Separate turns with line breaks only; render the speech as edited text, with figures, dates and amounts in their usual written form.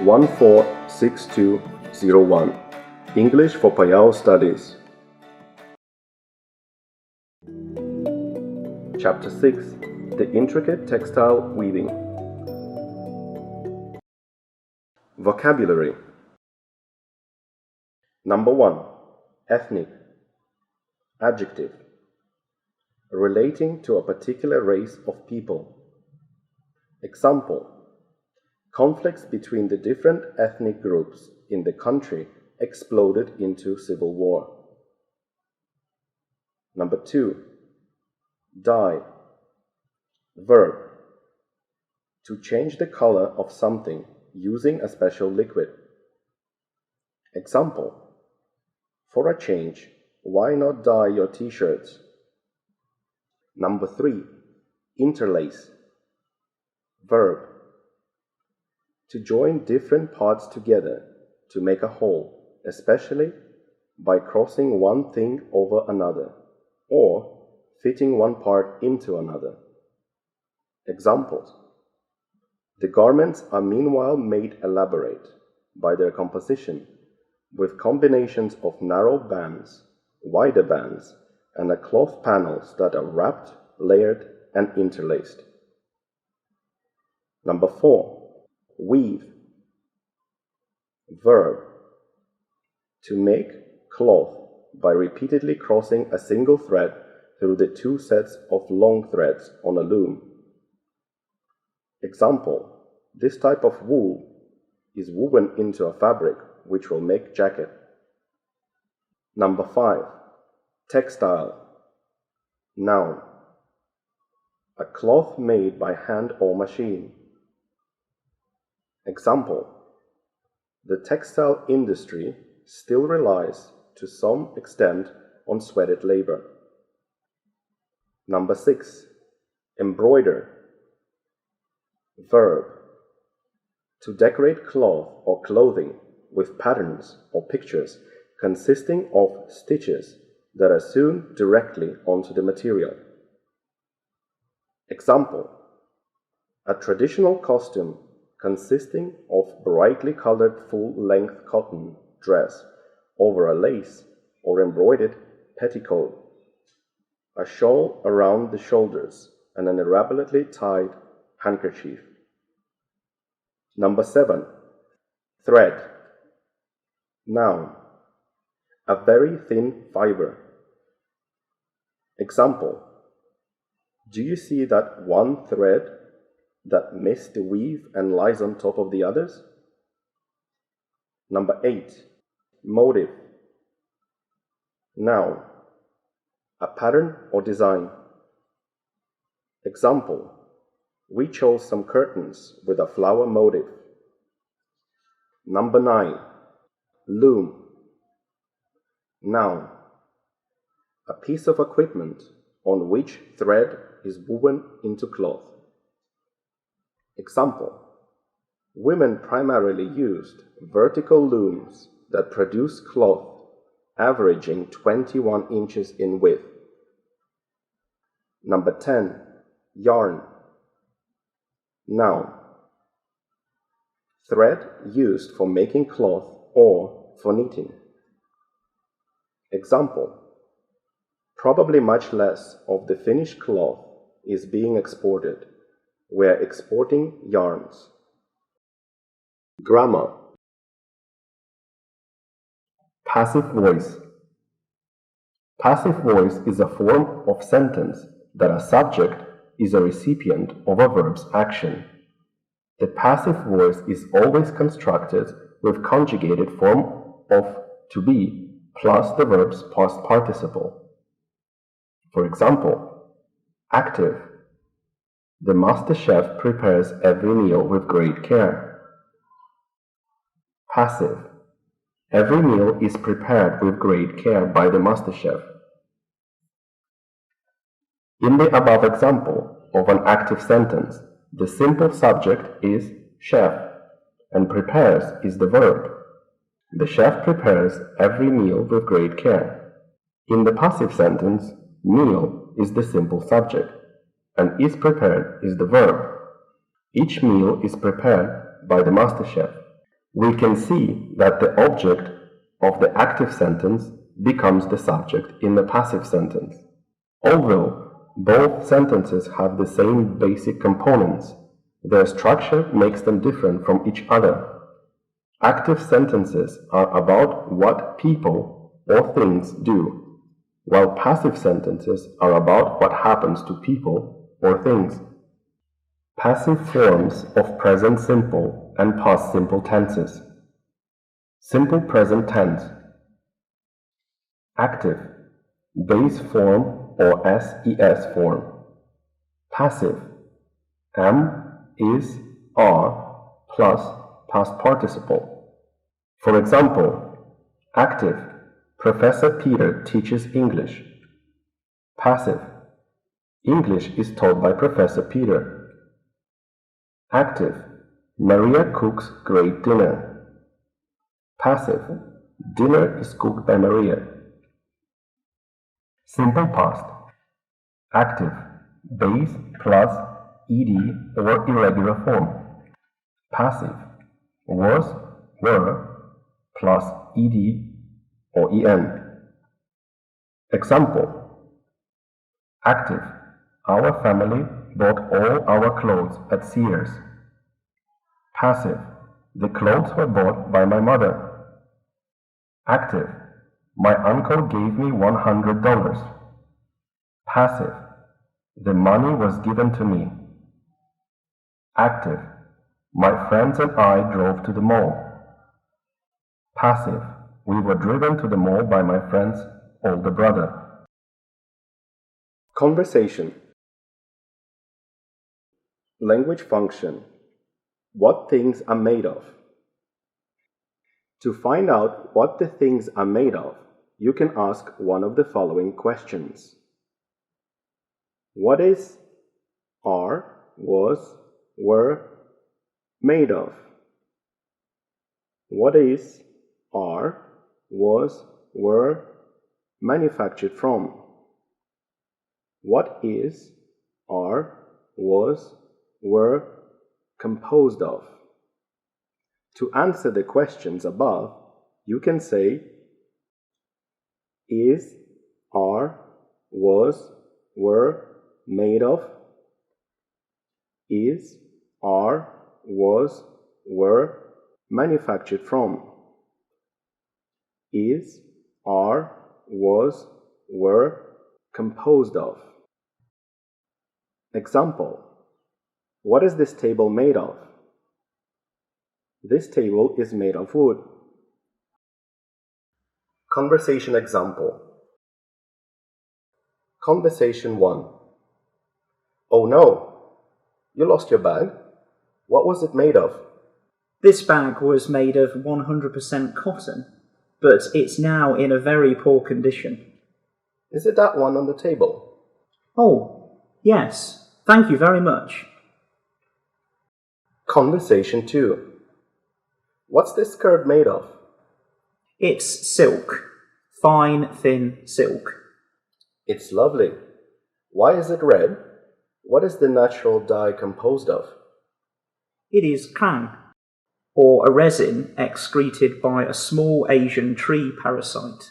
146201. English for Phayao Studies. Chapter 6. The Intricate Textile Weaving. Vocabulary. Number 1. Ethnic. Adjective. Relating to a particular race of people. Example. Conflicts between the different ethnic groups in the country exploded into civil war. Number 2. Dye. Verb. To change the color of something using a special liquid. Example. For a change, why not dye your t-shirts? Number 3. Interlace. Verb. To join different parts together to make a whole, especially by crossing one thing over another, or fitting one part into another. Examples. The garments are meanwhile made elaborate by their composition, with combinations of narrow bands, wider bands, and a cloth panels that are wrapped, layered, and interlaced. Number 4. Weave. Verb. To make cloth by repeatedly crossing a single thread through the two sets of long threads on a loom. Example. This type of wool is woven into a fabric which will make jacket. Number 5. Textile. Noun. A cloth made by hand or machine. Example. The textile industry still relies to some extent on sweated labor. Number 6. Embroider. Verb. To decorate cloth or clothing with patterns or pictures consisting of stitches that are sewn directly onto the material. Example. A traditional costume consisting of brightly colored full-length cotton dress over a lace or embroidered petticoat, a shawl around the shoulders, and an elaborately tied handkerchief. Number 7. Thread. Noun. A very thin fiber. Example. Do you see that one thread that missed the weave and lies on top of the others? Number 8. Motive. Noun. A pattern or design. Example. We chose some curtains with a flower motif. Number 9. Loom. Noun. A piece of equipment on which thread is woven into cloth. Example. Women primarily used vertical looms that produce cloth averaging 21 inches in width. Number 10. Yarn. Noun. Thread used for making cloth or for knitting. Example. Probably much less of the finished cloth is being exported. We are exporting yarns. Grammar. Passive voice. Passive voice is a form of sentence that a subject is a recipient of a verb's action. The passive voice is always constructed with conjugated form of to be plus the verb's past participle. For example, active. The master chef prepares every meal with great care. Passive. Every meal is prepared with great care by the master chef. In the above example of an active sentence, the simple subject is chef, and prepares is the verb. The chef prepares every meal with great care. In the passive sentence, meal is the simple subject, and is prepared is the verb. Each meal is prepared by the master chef. we can see that the object of the active sentence becomes the subject in the passive sentence. Although both sentences have the same basic components, their structure makes them different from each other. Active sentences are about what people or things do, while passive sentences are about what happens to people or things. Passive forms of present simple and past simple tenses. Simple present tense. Active, base form or SES form. Passive, am, is, are, plus past participle. For example, active, Professor Peter teaches English. Passive, English is taught by Professor Peter. Active, Maria cooks great dinner. Passive, dinner is cooked by Maria. Simple past. Active, base plus ed or irregular form. Passive, was, were, plus ed or en. Example. Active, our family bought all our clothes at Sears. Passive, the clothes were bought by my mother. Active, my uncle gave me $100. Passive, the money was given to me. Active, my friends and I drove to the mall. Passive, we were driven to the mall by my friend's older brother. Conversation. Language function. What things are made of. To find out what the things are made of, you can ask one of the following questions. What is, are, was, were, made of? What is, are, was, were, manufactured from? What is, are, was, were, composed of? To answer the questions above, you can say is, are, was, were, made of. Is, are, was, were, manufactured from. Is, are, was, were, composed of. Example. What is this table made of? This table is made of wood. Conversation example. Conversation 1. Oh no! You lost your bag? What was it made of?
This bag was made of 100% cotton, but it's now in a very poor condition.
Is it that one on the table?
Oh, yes. Thank you very much.
Conversation 2. What's this skirt made of?
It's silk. Fine, thin silk.
It's lovely. Why is it red? What is the natural dye composed of?
It is kang, or a resin excreted by a small Asian tree parasite.